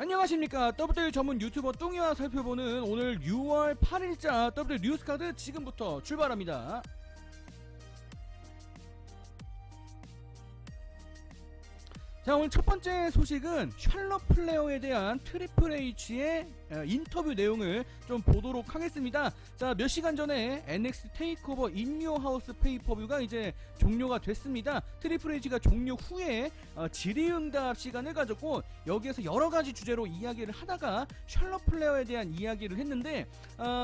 안녕하십니까. WWE 전문 유튜버 뚱이와 살펴보는 오늘 6월 8일자 WWE 뉴스카드 지금부터 출발합니다. 자, 오늘 첫 번째 소식은 샬럿 플레어에 대한 트리플 H의 인터뷰 내용을 좀 보도록 하겠습니다. 자, 몇 시간 전에 NXT 테이크오버 인 유어 하우스 페이퍼뷰가 이제 종료가 됐습니다. 트리플 H가 종료 후에 질의응답 시간을 가졌고, 여기에서 여러가지 주제로 이야기를 하다가 샬럿 플레어에 대한 이야기를 했는데,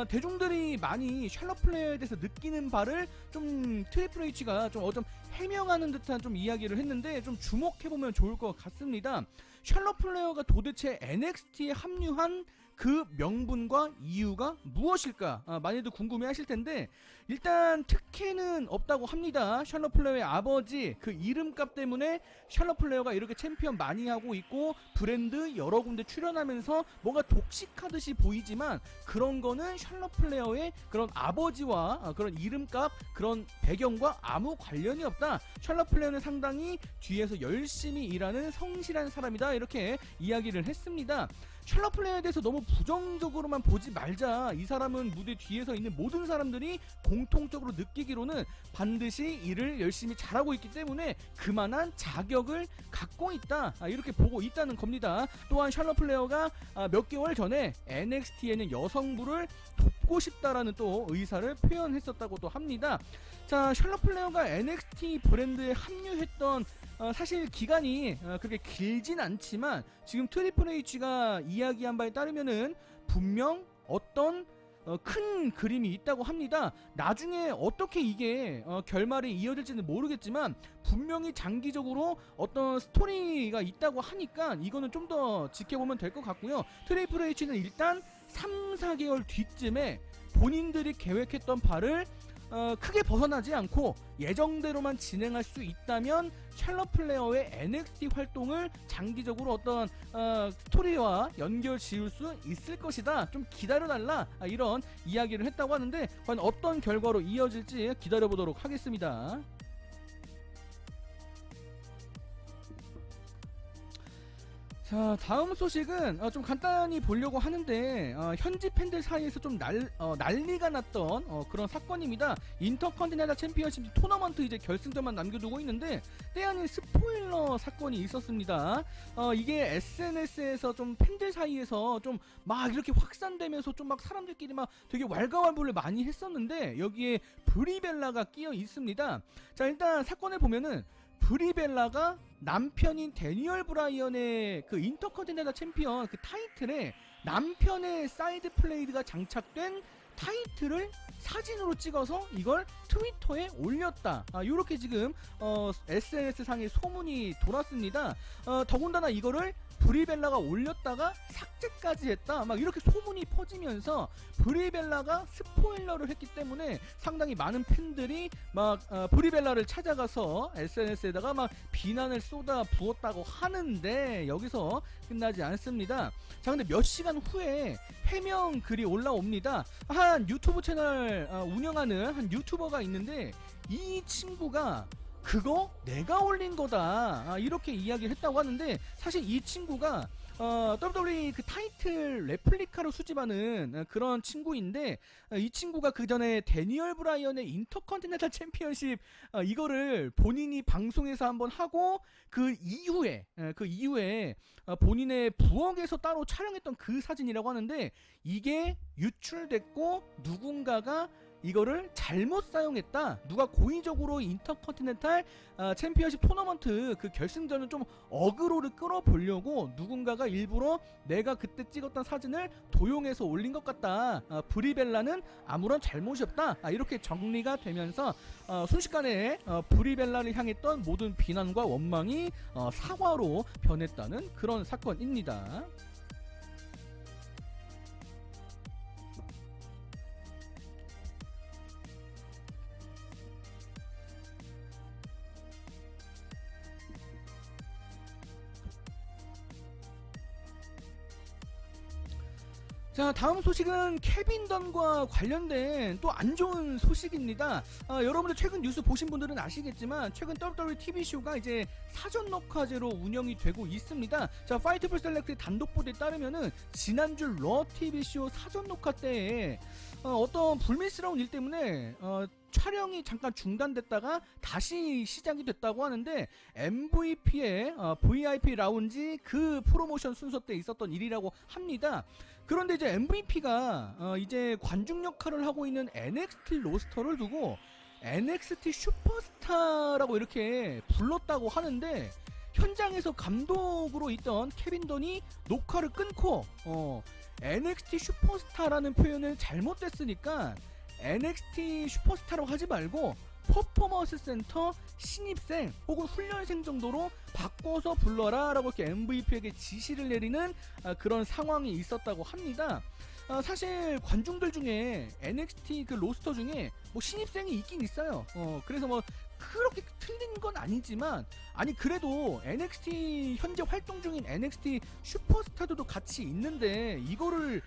대중들이 많이 샬럿 플레어에 대해서 느끼는 바를 좀 트리플 H가 좀 해명하는 듯한 좀 이야기를 했는데, 좀 주목해보면 좋을 것 같습니다. 샬럿 플레어가 도대체 NXT에 합류한 그 명분과 이유가 무엇일까? 많이들 궁금해 하실 텐데, 일단 특혜는 없다고 합니다. 샬럿 플레어의 아버지 그 이름값 때문에 샬럿 플레어가 이렇게 챔피언 많이 하고 있고 브랜드 여러 군데 출연하면서 뭔가 독식하듯이 보이지만, 그런 거는 샬럿 플레어의 그런 아버지와 그런 이름값, 그런 배경과 아무 관련이 없다. 샬럿 플레어는 상당히 뒤에서 열심히 일하는 성실한 사람이다, 이렇게 이야기를 했습니다. 샬럿 플레어에 대해서 너무 부정적으로만 보지 말자. 이 사람은 무대 뒤에서 있는 모든 사람들이 공통적으로 느끼기로는 반드시 일을 열심히 잘하고 있기 때문에 그만한 자격을 갖고 있다, 이렇게 보고 있다는 겁니다. 또한 샬럿 플레어가 몇 개월 전에 NXT에는 여성부를 돕고 싶다라는 또 의사를 표현했었다고도 합니다. 자, 샬럿 플레어가 NXT 브랜드에 합류했던 사실 기간이 그렇게 길진 않지만, 지금 트리플 H가 이야기한 바에 따르면은 분명 어떤 큰 그림이 있다고 합니다. 나중에 어떻게 이게 결말이 이어질지는 모르겠지만, 분명히 장기적으로 어떤 스토리가 있다고 하니까 이거는 좀 더 지켜보면 될 것 같고요. 트리플 H는 일단 3, 4개월 뒤쯤에 본인들이 계획했던 바를 크게 벗어나지 않고 예정대로만 진행할 수 있다면 샬럿 플레어의 NXT 활동을 장기적으로 어떤 스토리와 연결 지을 수 있을 것이다, 좀 기다려달라, 이런 이야기를 했다고 하는데, 과연 어떤 결과로 이어질지 기다려보도록 하겠습니다. 자, 다음 소식은 좀 간단히 보려고 하는데, 현지 팬들 사이에서 좀 난리가 났던 그런 사건입니다. 인터컨티넨탈 챔피언십 토너먼트 이제 결승전만 남겨두고 있는데, 때 아닌 스포일러 사건이 있었습니다. 이게 SNS에서 좀 팬들 사이에서 좀 막 이렇게 확산되면서 좀 막 사람들끼리 막 되게 왈가왈부를 많이 했었는데, 여기에 브리벨라가 끼어 있습니다. 자, 일단 사건을 보면은 브리벨라가 남편인 데니얼 브라이언의 그 인터컨티넨탈 챔피언 그 타이틀에 남편의 사이드 플레이드가 장착된 타이틀을 사진으로 찍어서 이걸 트위터에 올렸다, 요렇게 지금 SNS 상에 소문이 돌았습니다. 더군다나 이거를 브리벨라가 올렸다가 삭제까지 했다, 막 이렇게 소문이 퍼지면서 브리벨라가 스포일러를 했기 때문에 상당히 많은 팬들이 막 브리벨라를 찾아가서 SNS에다가 막 비난을 쏟아 부었다고 하는데, 여기서 끝나지 않습니다. 자, 근데 몇 시간 후에 해명 글이 올라옵니다. 한 유튜브 채널 운영하는 한 유튜버가 있는데, 이 친구가 그거 내가 올린 거다, 이렇게 이야기를 했다고 하는데, 사실 이 친구가 WWE 그 타이틀 레플리카로 수집하는 그런 친구인데, 이 친구가 그 전에 데니얼 브라이언의 인터컨티넨탈 챔피언십 이거를 본인이 방송에서 한번 하고, 그 이후에 본인의 부엌에서 따로 촬영했던 그 사진이라고 하는데, 이게 유출됐고 누군가가 이거를 잘못 사용했다, 누가 고의적으로 인터컨티넨탈 챔피언십 토너먼트 그 결승전을 좀 어그로를 끌어보려고 누군가가 일부러 내가 그때 찍었던 사진을 도용해서 올린 것 같다, 브리벨라는 아무런 잘못이 없다, 이렇게 정리가 되면서 순식간에 브리벨라를 향했던 모든 비난과 원망이 사과로 변했다는 그런 사건입니다. 자, 다음 소식은 케빈 던과 관련된 또 안 좋은 소식입니다. 여러분들 최근 뉴스 보신 분들은 아시겠지만 최근 WWE TV쇼가 이제 사전 녹화제로 운영이 되고 있습니다. 자, 파이트풀 셀렉트 단독 보도에 따르면은 지난주 러 TV쇼 사전 녹화 때에 어떤 불미스러운 일 때문에 촬영이 잠깐 중단됐다가 다시 시작이 됐다고 하는데 MVP의 VIP 라운지 그 프로모션 순서 때 있었던 일이라고 합니다. 그런데 이제 MVP가 이제 관중 역할을 하고 있는 NXT 로스터를 두고 NXT 슈퍼스타라고 이렇게 불렀다고 하는데 현장에서 감독으로 있던 케빈 던이 녹화를 끊고 NXT 슈퍼스타라는 표현을 잘못됐으니까 NXT 슈퍼스타라고 하지 말고 퍼포먼스 센터 신입생 혹은 훈련생 정도로 바꿔서 불러라 라고 이렇게 MVP에게 지시를 내리는 그런 상황이 있었다고 합니다. 사실 관중들 중에 NXT 그 로스터 중에 뭐 신입생이 있긴 있어요. 그래서 뭐 그렇게 틀린 건 아니지만 아니 그래도 NXT 현재 활동 중인 NXT 슈퍼스타들도 같이 있는데 이거를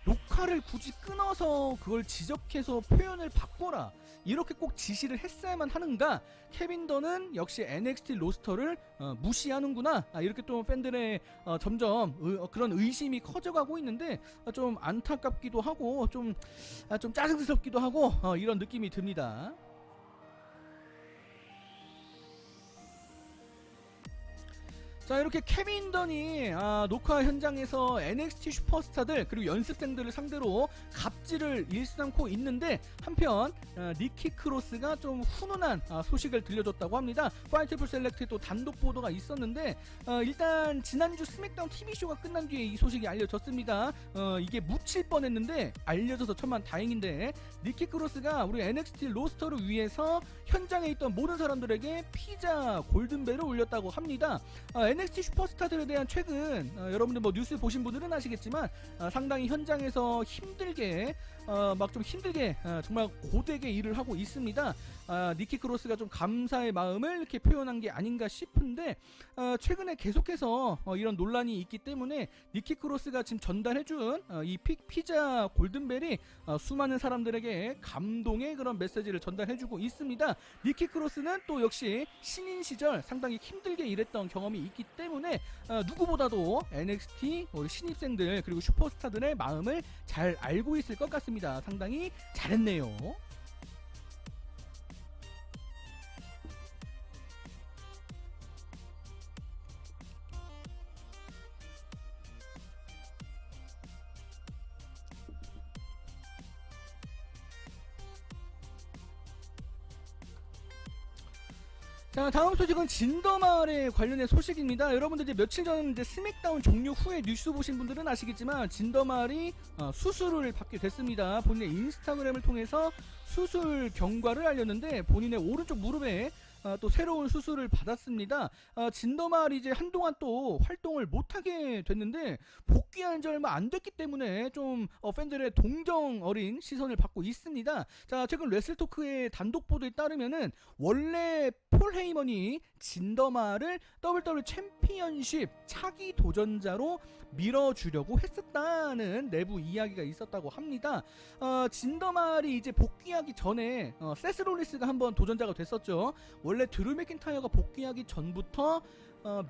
녹화를 굳이 끊어서 그걸 지적해서 표현을 바꿔라 이렇게 꼭 지시를 했어야만 하는가. 케빈 던은 역시 NXT 로스터를 무시하는구나 이렇게 또 팬들의 점점 그런 의심이 커져가고 있는데 좀 안타깝기도 하고 좀 짜증스럽기도 하고 이런 느낌이 듭니다. 자, 이렇게 케빈 던이 녹화 현장에서 NXT 슈퍼스타들 그리고 연습생들을 상대로 갑질을 일삼고 있는데 한편 니키 크로스가 좀 훈훈한 소식을 들려줬다고 합니다. 파이트풀 셀렉트에 또 단독 보도가 있었는데 일단 지난주 스맥다운 TV쇼가 끝난 뒤에 이 소식이 알려졌습니다. 이게 묻힐 뻔했는데 알려져서 천만 다행인데 니키 크로스가 우리 NXT 로스터를 위해서 현장에 있던 모든 사람들에게 피자 골든벨을 울렸다고 합니다. NXT 슈퍼스타들에 대한 최근 여러분들 뭐 뉴스 보신 분들은 아시겠지만 상당히 현장에서 힘들게 막 좀 힘들게 정말 고되게 일을 하고 있습니다. 니키 크로스가 좀 감사의 마음을 이렇게 표현한 게 아닌가 싶은데 최근에 계속해서 이런 논란이 있기 때문에 니키 크로스가 지금 전달해준 이 피자 골든벨이 수많은 사람들에게 감동의 그런 메시지를 전달해주고 있습니다. 니키 크로스는 또 역시 신인 시절 상당히 힘들게 일했던 경험이 있기 때문에 누구보다도 NXT 우리 신입생들 그리고 슈퍼스타들의 마음을 잘 알고 있을 것 같습니다. 상당히 잘했네요. 자, 다음 소식은 진더말에 관련된 소식입니다. 여러분들 이제 며칠 전 이제 스맥다운 종료 후에 뉴스 보신 분들은 아시겠지만 진더말이 수술을 받게 됐습니다. 본인의 인스타그램을 통해서 수술 경과를 알렸는데 본인의 오른쪽 무릎에 또 새로운 수술을 받았습니다. 진더말이 이제 한동안 또 활동을 못하게 됐는데 복귀한 지 얼마 안 됐기 때문에 좀 팬들의 동정 어린 시선을 받고 있습니다. 자, 최근 레슬토크의 단독 보도에 따르면은 원래 폴 헤이먼이 진더말을 WWE 챔피언십 차기 도전자로 밀어주려고 했었다는 내부 이야기가 있었다고 합니다. 진더말이 이제 복귀하기 전에 세스 롤리스가 한번 도전자가 됐었죠. 원래 드루 맥인타이어가 복귀하기 전부터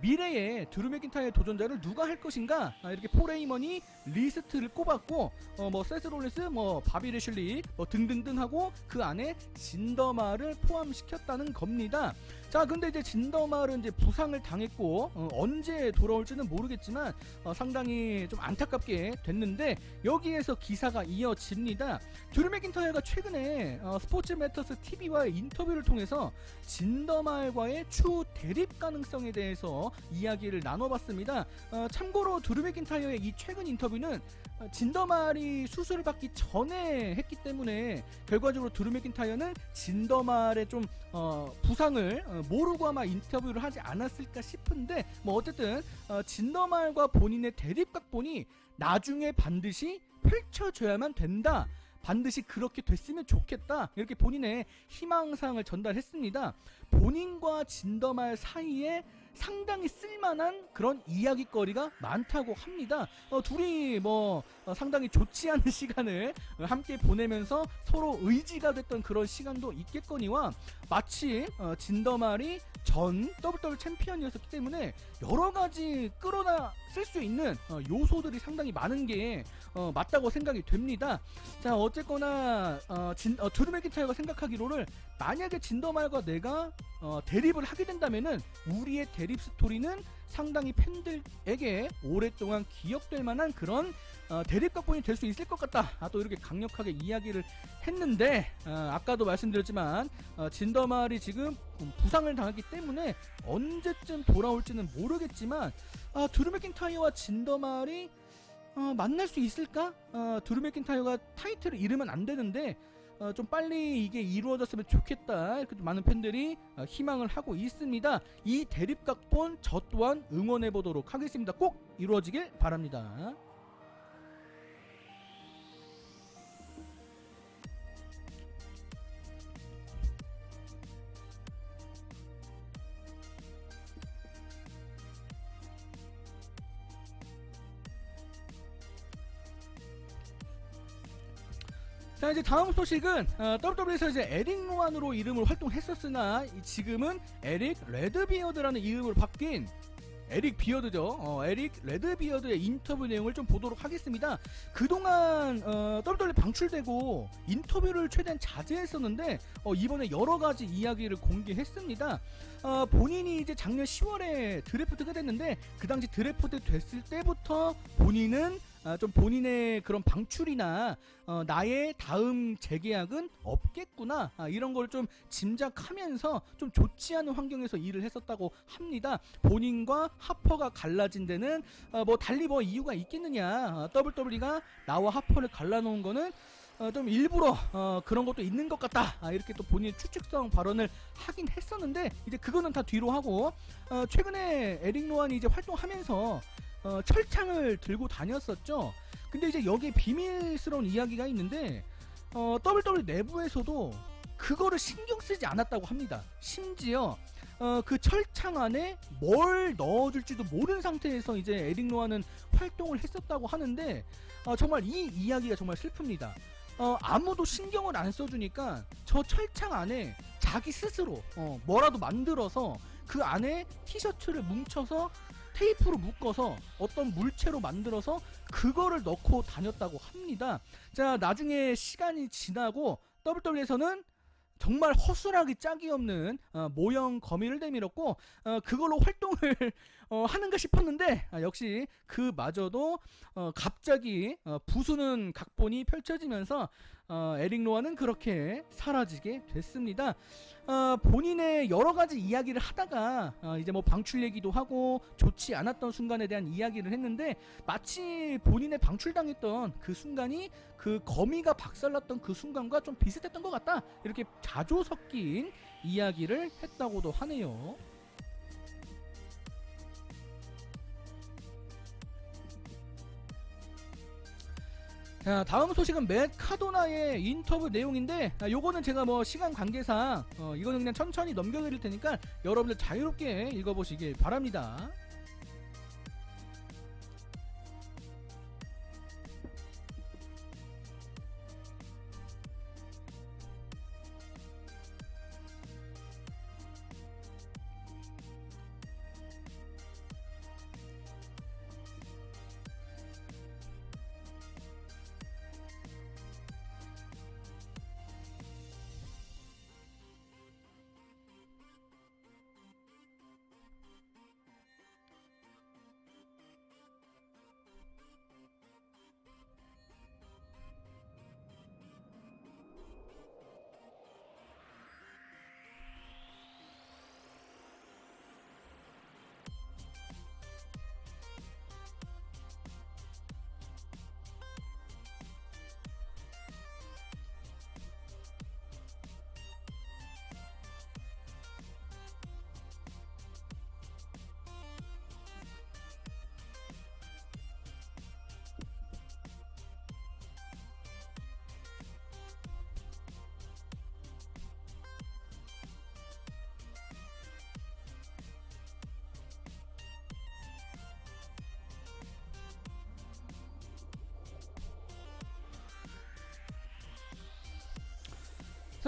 미래의 드루 맥인타이어 도전자를 누가 할 것인가 이렇게 폴 헤이먼이 리스트를 꼽았고 뭐 세스 롤리스 뭐 바비 레슐리 뭐 등등등 하고 그 안에 진더말을 포함시켰다는 겁니다. 자, 근데 이제 진더말은 이제 부상을 당했고 언제 돌아올지는 모르겠지만 상당히 좀 안타깝게 됐는데 여기에서 기사가 이어집니다. 드루 맥인타이어가 최근에 스포츠 매터스 TV와의 인터뷰를 통해서 진더말과의 추후 대립 가능성에 대해서 이야기를 나눠봤습니다. 참고로 드루 맥인타이어의 이 최근 인터뷰는 진더말이 수술을 받기 전에 했기 때문에 결과적으로 드루 맥인타이어는 진더말의 좀 부상을 모르고 아마 인터뷰를 하지 않았을까 싶은데 뭐 어쨌든 진더말과 본인의 대립 각본이 나중에 반드시 펼쳐져야만 된다. 반드시 그렇게 됐으면 좋겠다. 이렇게 본인의 희망사항을 전달했습니다. 본인과 진더말 사이에 상당히 쓸만한 그런 이야기거리가 많다고 합니다. 둘이 상당히 좋지 않은 시간을 함께 보내면서 서로 의지가 됐던 그런 시간도 있겠거니와 마치 진더말이 전 WWE 챔피언이었기 때문에 여러 가지 끌어다 쓸 수 있는 요소들이 상당히 많은 게 맞다고 생각이 됩니다. 자, 어쨌거나 드루 맥인타이어가 생각하기로는 만약에 진더말과 내가 대립을 하게 된다면은 우리의 대립 스토리는 상당히 팬들에게 오랫동안 기억될 만한 그런 대립 각본이 될 수 있을 것 같다. 또 이렇게 강력하게 이야기를 했는데 아까도 말씀드렸지만 진더말이 지금 부상을 당했기 때문에 언제쯤 돌아올지는 모르겠지만 드루 맥인타이어와 진더말이 만날 수 있을까? 드루 맥인타이어가 타이틀을 잃으면 안 되는데 좀 빨리 이게 이루어졌으면 좋겠다. 이렇게 많은 팬들이 희망을 하고 있습니다. 이 대립 각본 저 또한 응원해 보도록 하겠습니다. 꼭 이루어지길 바랍니다. 자, 이제 다음 소식은 WWE에서 이제 에릭 로안으로 이름을 활동했었으나 지금은 에릭 레드비어드라는 이름으로 바뀐 에릭 비어드죠. 에릭 레드비어드의 인터뷰 내용을 좀 보도록 하겠습니다. 그동안 WWE 방출되고 인터뷰를 최대한 자제했었는데 이번에 여러 가지 이야기를 공개했습니다. 본인이 이제 작년 10월에 드래프트가 됐는데 그 당시 드래프트 됐을 때부터 본인은 좀 본인의 그런 방출이나 나의 다음 재계약은 없겠구나 이런 걸 좀 짐작하면서 좀 좋지 않은 환경에서 일을 했었다고 합니다. 본인과 하퍼가 갈라진 데는 달리 이유가 있겠느냐. WWE가 나와 하퍼를 갈라놓은 거는 좀 일부러 그런 것도 있는 것 같다. 이렇게 또 본인의 추측성 발언을 하긴 했었는데 이제 그거는 다 뒤로 하고 최근에 에릭 로안이 이제 활동하면서 철창을 들고 다녔었죠. 근데 이제 여기에 비밀스러운 이야기가 있는데 WWE 내부에서도 그거를 신경 쓰지 않았다고 합니다. 심지어 그 철창 안에 뭘 넣어줄지도 모르는 상태에서 이제 에릭 로안은 활동을 했었다고 하는데 정말 이 이야기가 정말 슬픕니다. 아무도 신경을 안 써주니까 저 철창 안에 자기 스스로 뭐라도 만들어서 그 안에 티셔츠를 뭉쳐서 테이프로 묶어서 어떤 물체로 만들어서 그거를 넣고 다녔다고 합니다. 자, 나중에 시간이 지나고 WWE에서는 정말 허술하기 짝이 없는 모형 거미를 내밀었고 그걸로 활동을 하는가 싶었는데 역시 그마저도 갑자기 부수는 각본이 펼쳐지면서 에릭 로안은 그렇게 사라지게 됐습니다. 본인의 여러 가지 이야기를 하다가 이제 방출 얘기도 하고 좋지 않았던 순간에 대한 이야기를 했는데 마치 본인의 방출당했던 그 순간이 그 거미가 박살났던 그 순간과 좀 비슷했던 것 같다. 이렇게 자조 섞인 이야기를 했다고도 하네요. 자, 다음 소식은 맷 카도나의 인터뷰 내용인데 요거는 제가 시간 관계상 이거는 그냥 천천히 넘겨드릴 테니까 여러분들 자유롭게 읽어보시길 바랍니다.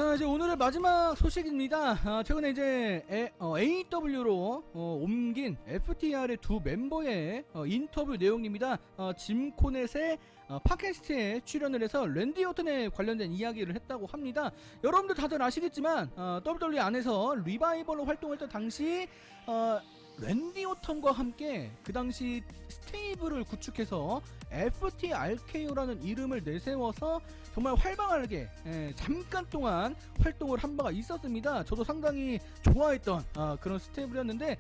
자, 이제 오늘의 마지막 소식입니다. 최근에 이제 AEW로 옮긴 FTR의 두 멤버의 인터뷰 내용입니다. 짐 코넷의 팟캐스트에 출연을 해서 랜디 오튼에 관련된 이야기를 했다고 합니다. 여러분들 다들 아시겠지만 WWE 안에서 리바이벌로 활동했던 당시 랜디 오턴과 함께 그 당시 스테이블을 구축해서 FTRKO라는 이름을 내세워서 정말 활발하게 잠깐 동안 활동을 한 바가 있었습니다. 저도 상당히 좋아했던 그런 스테이블이었는데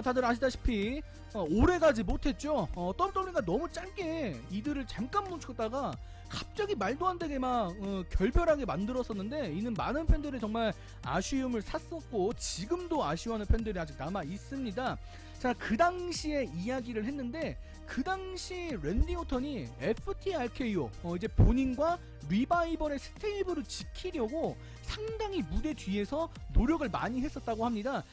다들 아시다시피 오래가지 못했죠. WWE가 너무 짧게 이들을 잠깐 뭉쳤다가 갑자기 말도 안 되게 막 결별하게 만들었었는데 이는 많은 팬들이 정말 아쉬움을 샀었고 지금도 아쉬워하는 팬들이 아직 남아 있습니다. 자, 그 당시에 이야기를 했는데 그 당시 랜디 오턴이 FTRKO 이제 본인과 리바이벌의 스테이블을 지키려고 상당히 무대 뒤에서 노력을 많이 했었다고 합니다.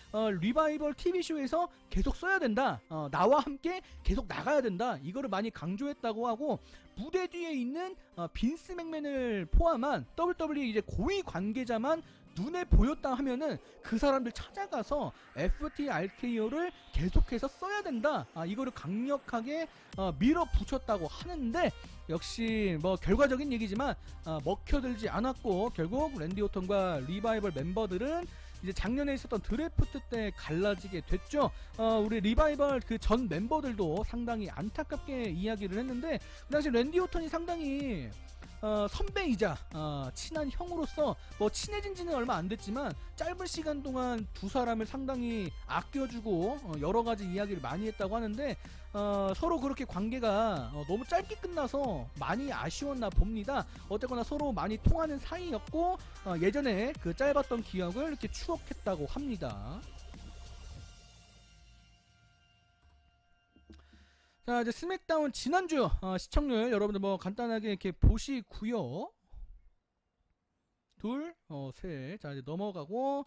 리바이벌 TV쇼에서 계속 써야 된다. 나와 함께 계속 나가야 된다. 이거를 많이 강조했다고 하고 무대 뒤에 있는 빈스 맥맨을 포함한 WWE 이제 고위 관계자만 눈에 보였다 하면은 그 사람들 찾아가서 FTRKO를 계속해서 써야 된다. 이거를 강력하게 밀어붙였다고 하는데 역시 뭐 결과적인 얘기지만 먹혀들지 않았고 결국 랜디 오턴과 리바이벌 멤버들은 이제 작년에 있었던 드래프트 때 갈라지게 됐죠. 우리 리바이벌 그 전 멤버들도 상당히 안타깝게 이야기를 했는데 그 당시 랜디 오턴이 상당히 선배이자 친한 형으로서 뭐 친해진 지는 얼마 안 됐지만 짧은 시간 동안 두 사람을 상당히 아껴주고 여러 가지 이야기를 많이 했다고 하는데 서로 그렇게 관계가 너무 짧게 끝나서 많이 아쉬웠나 봅니다. 어쨌거나 서로 많이 통하는 사이였고 예전에 그 짧았던 기억을 이렇게 추억했다고 합니다. 자, 이제 스맥다운 지난주 시청률 여러분들 뭐 간단하게 이렇게 보시고요. 둘, 셋. 자, 이제 넘어가고.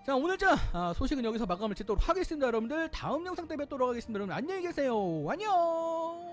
자, 오늘자 소식은 여기서 마감을 짓도록 하겠습니다. 여러분들 다음 영상 때 뵙도록 하겠습니다. 여러분 안녕히 계세요. 안녕.